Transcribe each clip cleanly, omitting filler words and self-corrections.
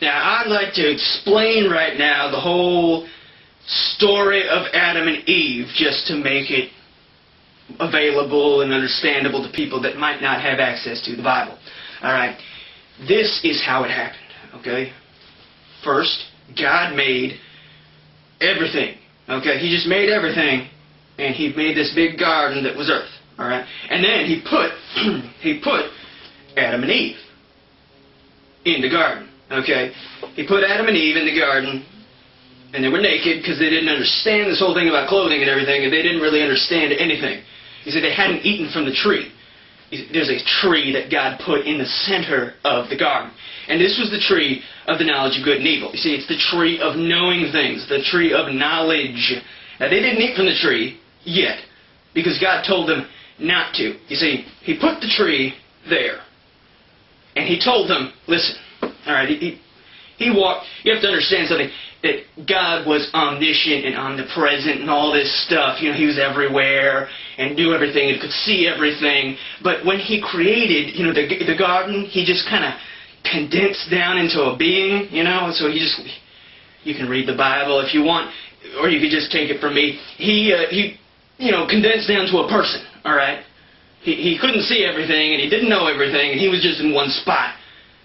Now, I'd like to explain right now the whole story of Adam and Eve just to make it available and understandable to people that might not have access to the Bible. Alright, this is how it happened, okay? First, God made everything, okay? He just made everything, and He made this big garden that was earth, alright? And then He put Adam and Eve in the garden, okay? He put Adam and Eve in the garden, and they were naked because they didn't understand this whole thing about clothing and everything, and they didn't really understand anything. He said they hadn't eaten from the tree. There's a tree that God put in the center of the garden. And this was the tree of the knowledge of good and evil. You see, it's the tree of knowing things, the tree of knowledge. Now, they didn't eat from the tree yet because God told them not to. You see, He put the tree there. And He told them, listen, all right, He walked. You have to understand something, that God was omniscient and omnipresent and all this stuff. You know, He was everywhere and knew everything and could see everything. But when He created, you know, the garden, He just kind of condensed down into a being, you know. So you can read the Bible if you want, or you could just take it from me. He you know, condensed down to a person, all right? He couldn't see everything and He didn't know everything, and He was just in one spot.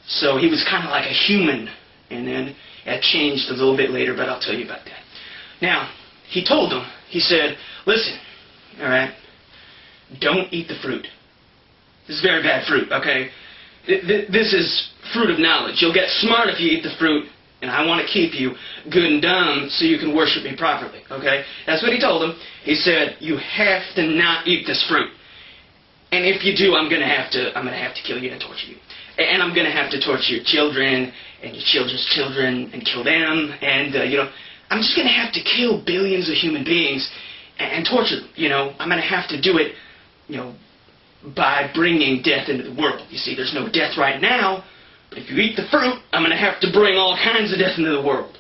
So He was kind of like a human. And then that changed a little bit later, but I'll tell you about that. Now, He told them, He said, listen, all right, don't eat the fruit. This is very bad fruit, okay? This is fruit of knowledge. You'll get smart if you eat the fruit, and I want to keep you good and dumb so you can worship me properly, okay? That's what He told them. He said, you have to not eat this fruit. And if you do, I'm going to have to kill you and torture you. And I'm going to have to torture your children and your children's children and kill them. And, you know, I'm just going to have to kill billions of human beings and torture them. You know, I'm going to have to do it, you know, by bringing death into the world. You see, there's no death right now, but if you eat the fruit, I'm going to have to bring all kinds of death into the world.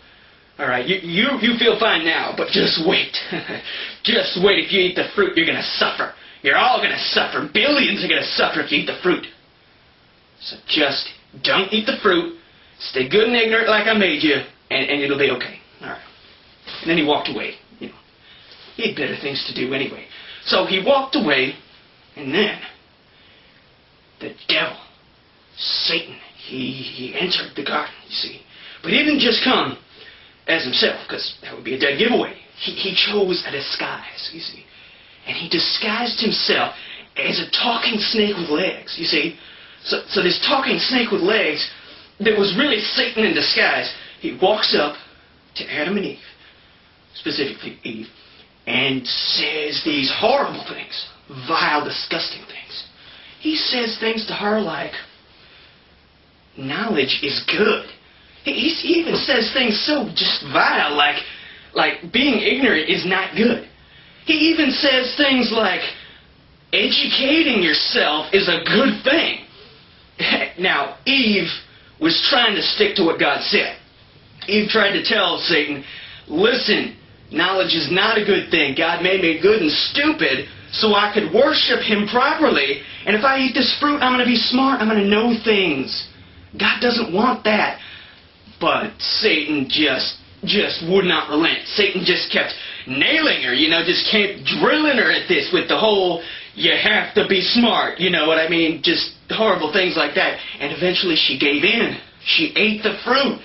All right, you feel fine now, but just wait. Just wait. If you eat the fruit, you're going to suffer. You're all going to suffer. Billions are going to suffer if you eat the fruit. So just don't eat the fruit. Stay good and ignorant like I made you, and it'll be okay. All right. And then He walked away. You know, He had better things to do anyway. So He walked away, and then the devil, Satan, he entered the garden, you see. But he didn't just come as himself, because that would be a dead giveaway. He chose a disguise, you see. And he disguised himself as a talking snake with legs, you see. So this talking snake with legs that was really Satan in disguise, he walks up to Adam and Eve, specifically Eve, and says these horrible things, vile, disgusting things. He says things to her like, knowledge is good. He even says things so just vile, like being ignorant is not good. He even says things like, educating yourself is a good thing. Now, Eve was trying to stick to what God said. Eve tried to tell Satan, listen, knowledge is not a good thing. God made me good and stupid so I could worship Him properly. And if I eat this fruit, I'm going to be smart. I'm going to know things. God doesn't want that. But Satan just would not relent. Satan just kept nailing her, you know, just kept drilling her at this with the whole, you have to be smart, you know what I mean? Just horrible things like that. And eventually she gave in. She ate the fruit.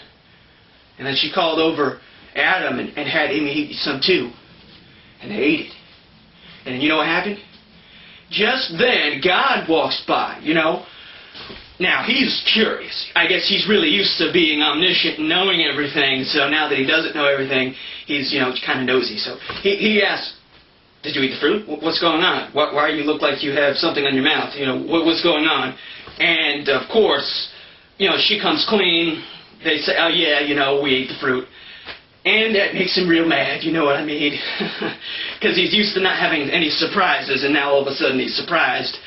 And then she called over Adam and had him eat some too. And they ate it. And then you know what happened? Just then, God walks by, you know. Now, He's curious. I guess He's really used to being omniscient and knowing everything. So now that He doesn't know everything, He's, you know, kind of nosy. So he asks, did you eat the fruit? What's going on? Why do you look like you have something on your mouth? You know, what's going on? And, of course, you know, she comes clean. They say, oh, yeah, you know, we ate the fruit. And that makes him real mad, you know what I mean? Because he's used to not having any surprises, and now all of a sudden he's surprised.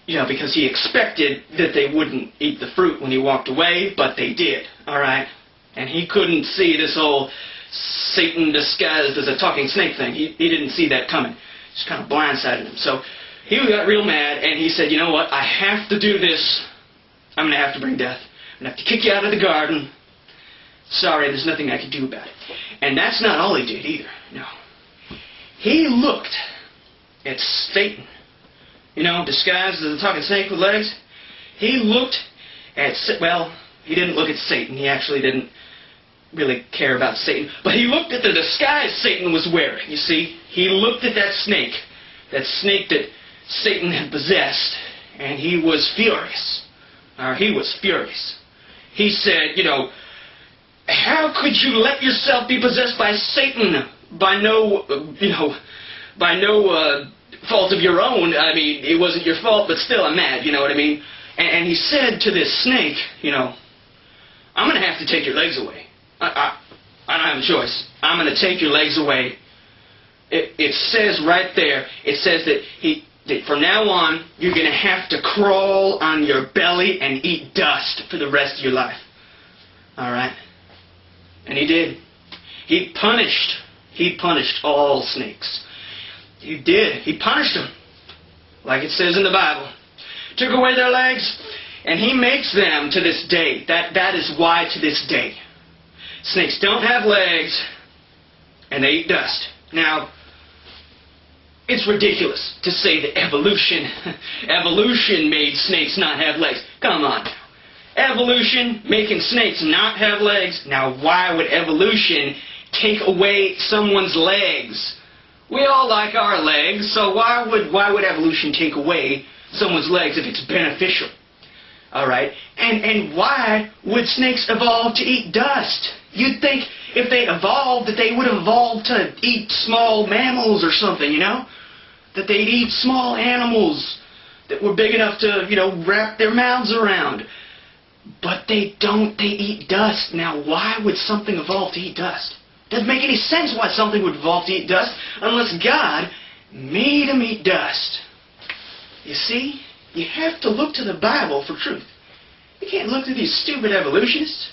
You know, because he expected that they wouldn't eat the fruit when he walked away, but they did, all right? And he couldn't see this whole Satan disguised as a talking snake thing. He didn't see that coming. It just kind of blindsided him. So he got real mad, and he said, you know what, I have to do this. I'm going to have to bring death. I'm going to have to kick you out of the garden. Sorry, there's nothing I can do about it. And that's not all he did either. No. He looked at Satan. You know, disguised as a talking snake with legs. He looked at, well, he didn't look at Satan. He actually didn't really care about Satan. But he looked at the disguise Satan was wearing, you see. He looked at that snake that Satan had possessed, and he was furious. He was furious. He said, you know, how could you let yourself be possessed by Satan by no fault of your own? I mean, it wasn't your fault, but still, I'm mad, you know what I mean? And he said to this snake, you know, I'm going to have to take your legs away. I don't have a choice. I'm going to take your legs away. It says right there, it says that from now on, you're going to have to crawl on your belly and eat dust for the rest of your life. All right? And he did. He punished all snakes. He did. He punished them. Like it says in the Bible. Took away their legs, and he makes them to this day. That is why to this day. Snakes don't have legs, and they eat dust. Now, it's ridiculous to say that evolution made snakes not have legs. Come on now. Evolution making snakes not have legs? Now, why would evolution take away someone's legs? We all like our legs, so why would evolution take away someone's legs if it's beneficial? Alright? And why would snakes evolve to eat dust? You'd think if they evolved that they would evolve to eat small mammals or something, you know? That they'd eat small animals that were big enough to, you know, wrap their mouths around. But they don't. They eat dust. Now, why would something evolve to eat dust? Doesn't make any sense why something would evolve to eat dust unless God made them eat dust. You see? You have to look to the Bible for truth. You can't look to these stupid evolutionists.